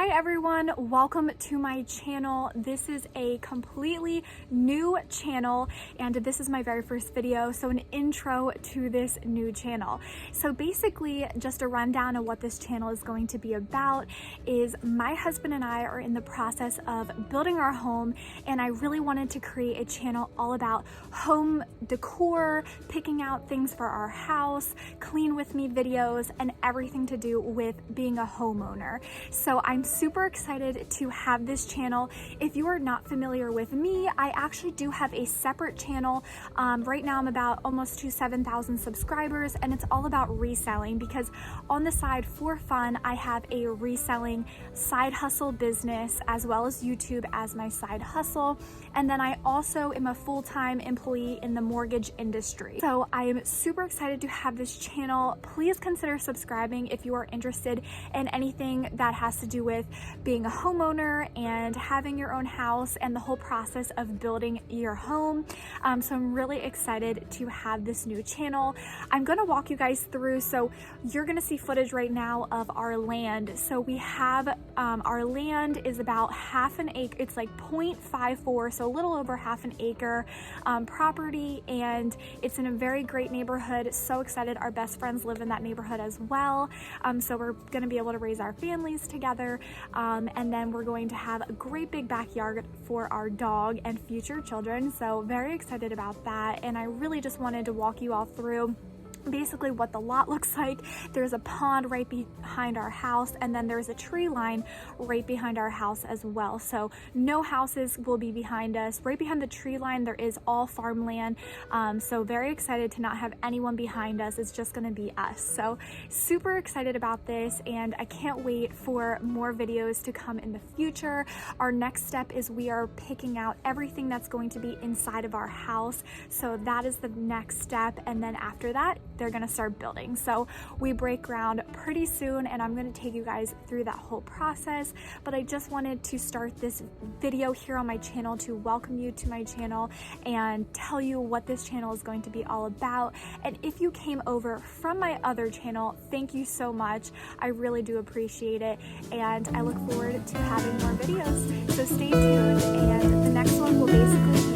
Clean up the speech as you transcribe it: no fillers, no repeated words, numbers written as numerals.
Hi everyone, welcome to my channel. This is a completely new channel and this is my very first video, so an intro to this new channel. So basically, just a rundown of what this channel is going to be about is my husband and I are in the process of building our home, and I really wanted to create a channel all about home decor, picking out things for our house, clean with me videos, and everything to do with being a homeowner. So I'm super excited to have this channel. If you are not familiar with me, I actually do have a separate channel. Right now I'm about almost to 7,000 subscribers, and it's all about reselling, because on the side for fun, I have a reselling side hustle business as well as YouTube as my side hustle. And then I also am a full-time employee in the mortgage industry. So I am super excited to have this channel. Please consider subscribing if you are interested in anything that has to do with being a homeowner and having your own house and the whole process of building your home. So I'm really excited to have this new channel. I'm gonna walk you guys through, so you're gonna see footage right now of our land. So we have, our land is about half an acre, it's like 0.54, so a little over half an acre property, and it's in a very great neighborhood. So excited, our best friends live in that neighborhood as well. So we're gonna be able to raise our families together, and then we're going to have a great big backyard for our dog and future children. So very excited about that, and I really just wanted to walk you all through basically what the lot looks like. There's a pond right behind our house, and then there's a tree line right behind our house as well. So no houses will be behind us. Right behind the tree line there is all farmland, so very excited to not have anyone behind us. It's just going to be us. So super excited about this, and I can't wait for more videos to come in the future. Our next step is we are picking out everything that's going to be inside of our house, so that is the next step, and then after that they're gonna start building. So we break ground pretty soon, and I'm gonna take you guys through that whole process. But I just wanted to start this video here on my channel to welcome you to my channel and tell you what this channel is going to be all about. And if you came over from my other channel, thank you so much. I really do appreciate it, and I look forward to having more videos. So stay tuned, and the next one will basically